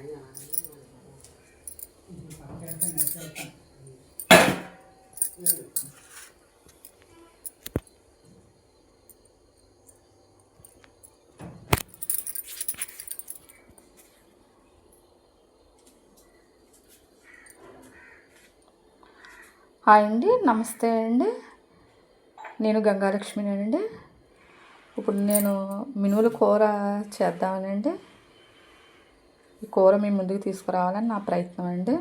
Hi అండి, నమస్తే అండి. నేను గంగాలక్ష్మినండి. ఇప్పుడు నేను మినుముల కూర చేద్దామనండి. ఈ కూర మీ ముందుకు తీసుకురావాలని నా ప్రయత్నం అండి.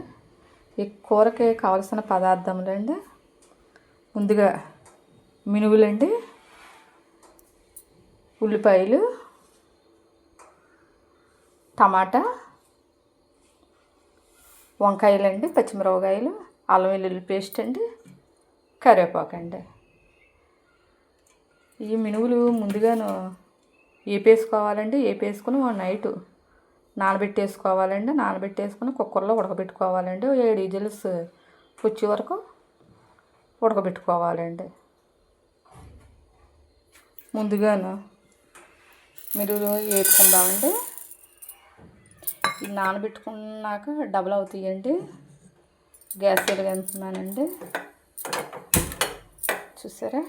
ఈ కూరకి కావలసిన పదార్థములండి: ముందుగా మినుములండి, ఉల్లిపాయలు, టమాటా, వంకాయలండి, పచ్చిమిరపకాయలు, అల్లం వెల్లుల్లి పేస్ట్ అండి, కరివేపాకు అండి. ఈ మినుములు ముందుగాను వేపేసుకోవాలండి. వేపేసుకుని నైట్ నానబెట్టేసుకోవాలండి. నానబెట్టేసుకుని కుక్కర్లో ఉడకబెట్టుకోవాలండి. 7 విజిల్స్ వచ్చే వరకు ఉడకబెట్టుకోవాలండి. ముందుగాను మినుములు వేసుకుందామండి. ఇది నానబెట్టుకున్నాక డబల్ అవుతాయండి. గ్యాస్ వెలిగించున్నానండి. చూసారా,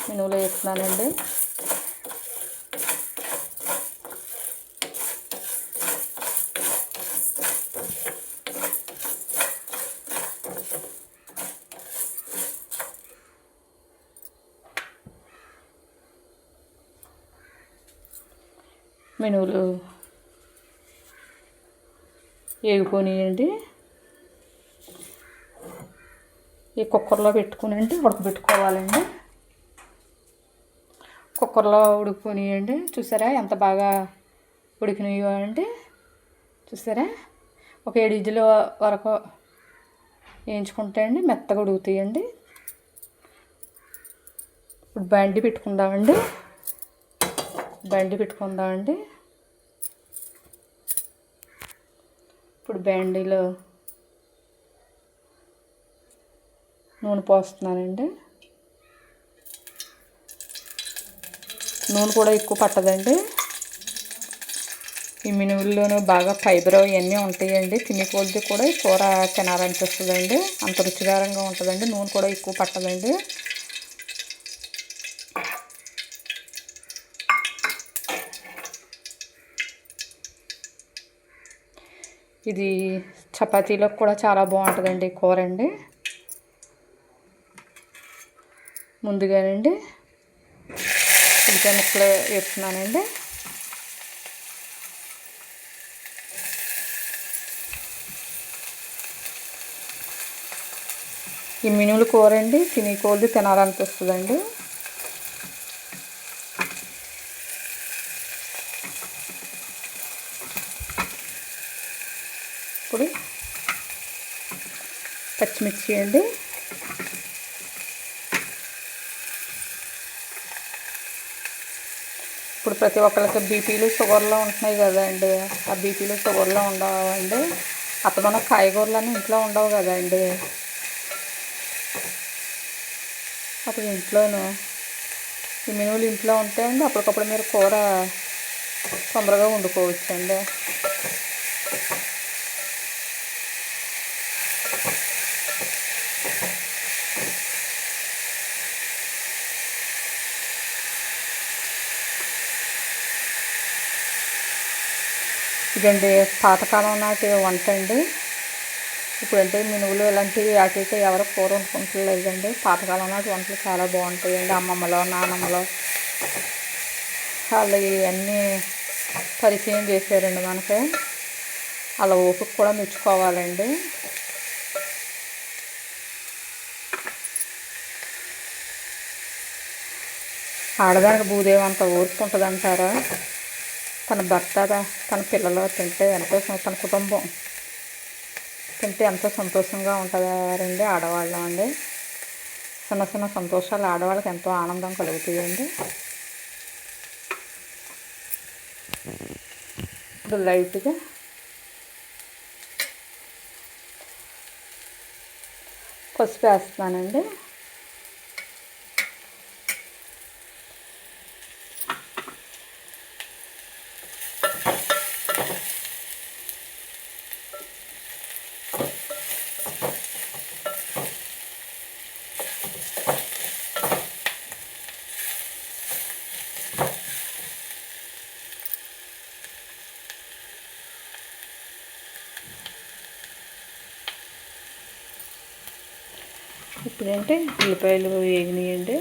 మినుములు వేస్తున్నానండి. మినుములు వేగిపోయినాయండి. ఈ కుక్కర్లో పెట్టుకునండి ఉడకబెట్టుకోవాలండి. కుక్కర్లో ఉడికిపోయినాయండి. చూసారా ఎంత బాగా ఉడికినాయో అండి. చూసారా, ఒక 7 విజిల్ వరకు వేయించుకుంటే అండి మెత్తగా ఉడుకుతాయండి. ఇప్పుడు బండి పెట్టుకుందామండి. ఇప్పుడు బండిలో నూనె పోస్తున్నానండి. నూనె కూడా ఎక్కువ పట్టదండి. ఈ మినుముల్లోనూ బాగా ఫైబర్ ఇవన్నీ ఉంటాయండి. తినే కొద్ది కూడా ఈ కూర తినాలనిపిస్తుందండి. అంత రుచికరంగా ఉంటుందండి. నూనె కూడా ఎక్కువ పట్టదండి. ఇది చపాతీలోకి కూడా చాలా బాగుంటుందండి కూర అండి. ముందుగానండి ఉల్లిపాయ ముక్కలు వేస్తున్నానండి. ఈ మినుముల కూర అండి తినే కొద్ది తినాలనిపిస్తుందండి. ఇప్పుడు పచ్చిమిర్చి అండి, ఇప్పుడు ప్రతి ఒక్కరికి బీపీలు షుగర్లో ఉంటున్నాయి కదండి. ఆ బీపీలు షుగర్లో ఉండవండి. అప్పుడు కాయగూరలన్నీ ఇంట్లో ఉండవు కదండి. అప్పుడు ఇంట్లోనూ ఈ మినుములు ఇంట్లో ఉంటాయండి. అప్పటికప్పుడు మీరు కూర తొందరగా వండుకోవచ్చండి. ఇదండి పాతకాలం నాటి వంట అండి. ఇప్పుడంటే మినుములు ఇలాంటివి వాటితో ఎవరు కూర వండుకుంటలేదండి. పాతకాలం నాటి వంటలు చాలా బాగుంటాయండి. అమ్మమ్మలో నానమ్మలో వాళ్ళు ఇవన్నీ పరిచయం చేశారండి మనకి. అలా ఓపిక కూడా మెచ్చుకోవాలండి. ఆడదానికి భూదేవి అంత ఓర్పు ఉంటుంది అంటారా? తన భర్త తన పిల్లలు తింటే ఎంతో, తన కుటుంబం తింటే ఎంతో సంతోషంగా ఉంటుందండి ఆడవాళ్ళం అండి. చిన్న చిన్న సంతోషాలు ఆడవాళ్ళకి ఎంతో ఆనందం కలుగుతాయండి. ఇప్పుడు లైట్గా పసుపు వేస్తున్నానండి. ఇప్పుడంటే ఉల్లిపాయలు వేగినాయండి.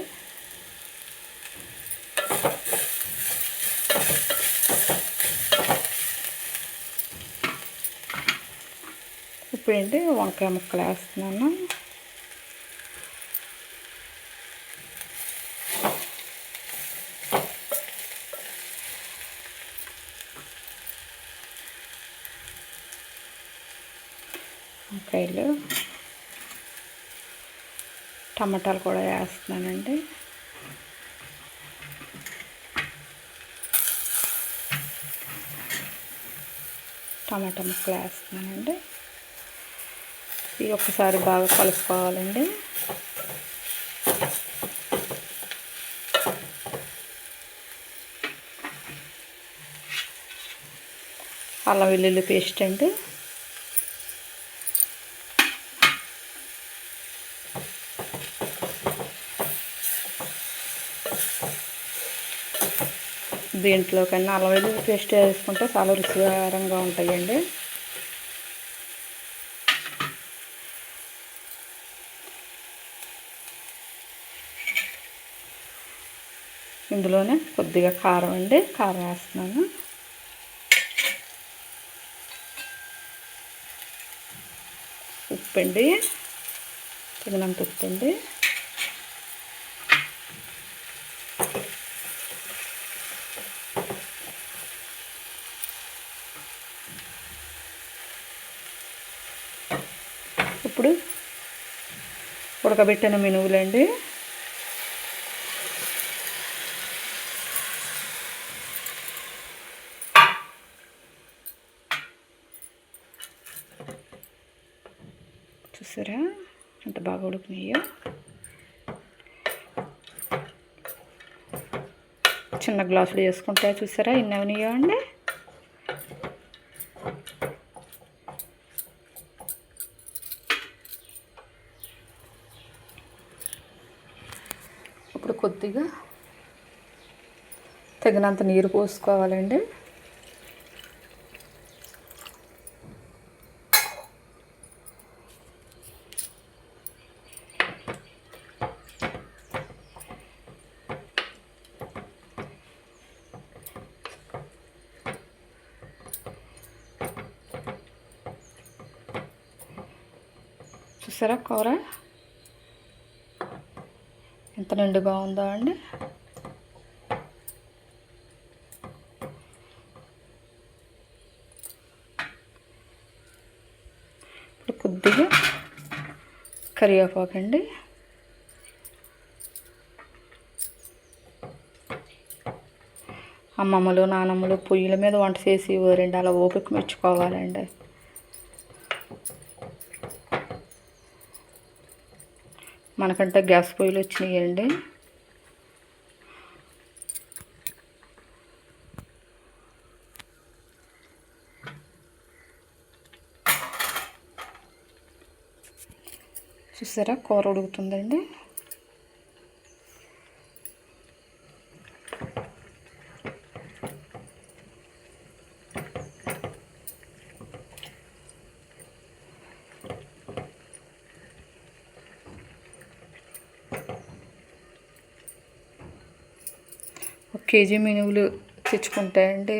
ఇప్పుడంటే వంకాయ ముక్కలు వేస్తున్నాను. వంకాయలు, టమాటాలు కూడా వేస్తున్నానండి. టమాటా ముక్కలు వేస్తున్నానండి. ఇవి ఒక్కసారి బాగా కలుపుకోవాలండి. అల్లం వెల్లుల్లి పేస్ట్ అండి. దీంట్లో కన్నా అల్లం వెల్లుల్లి పేస్ట్ వేసుకుంటే చాలా రుచికరంగా ఉంటాయండి. ఇందులోనే కొద్దిగా కారం అండి, కారం వేస్తున్నాను. ఉప్పు అండి, తగినంత ఉప్పు అండి. ఇప్పుడు ఉడకబెట్టిన మినువులండి. చూసారా ఎంత బాగా ఉడికినాయో. చిన్న గ్లాసులు వేసుకుంటే చూసారా ఎన్ని అవనియో అండి. ఇప్పుడు కొద్దిగా తగినంత నీరు పోసుకోవాలండి. చూసారా కూర ఎంత నిండుగా ఉందో అండి. ఇప్పుడు కొద్దిగా కరివేపాకు అండి. అమ్మమ్మలు నానమ్మలు పొయ్యిల మీద వంట చేసి ఊరండి, అలా ఓపిక మెచ్చుకోవాలండి. మనకంటే గ్యాస్ పొయ్యిలు వచ్చినాయండి. చూసారా కూర ఉడుకుతుందండి. ఒక కేజీ మినువులు తెచ్చుకుంటాయండి,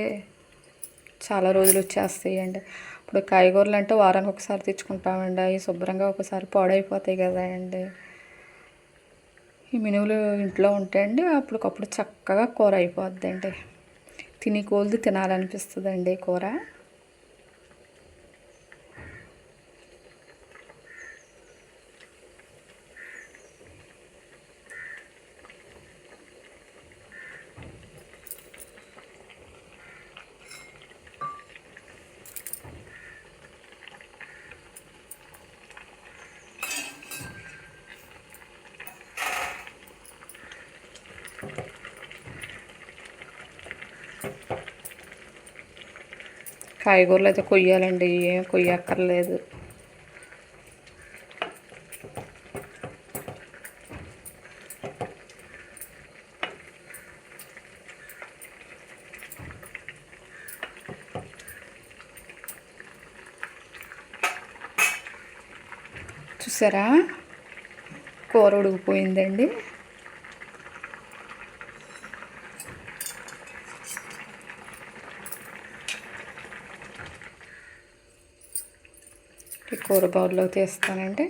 చాలా రోజులు వచ్చేస్తాయండి. ఇప్పుడు కాయగూరలు అంటే వారానికి ఒకసారి తెచ్చుకుంటామండి. అవి శుభ్రంగా ఒకసారి పాడైపోతాయి కదా అండి. ఈ మినువులు ఇంట్లో ఉంటాయండి, అప్పటికప్పుడు చక్కగా కూర అయిపోద్దండి. తిని కొలది తినాలనిపిస్తుందండి కూర. కాయగూరలు అయితే కొయ్యాలండి, ఏం కొయ్యక్కర్లేదు. చూసారా కూర ఉడికిపోయిందండి. ఈ కూర బౌల్లో తీస్తానండి.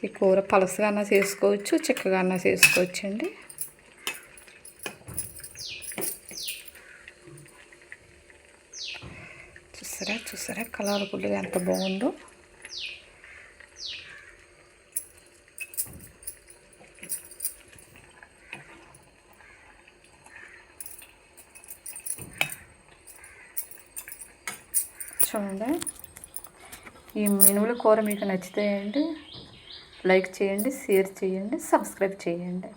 ఈ కూర పలసగా చేసుకోవచ్చు, చిక్కగా చేసుకోవచ్చు అండి. చూసారా కలర్ఫుల్గా ఎంత బాగుందో. చూడండి, ఈ మినుముల కూర మీకు నచ్చితే అండి లైక్ చేయండి, షేర్ చేయండి, సబ్స్క్రైబ్ చేయండి.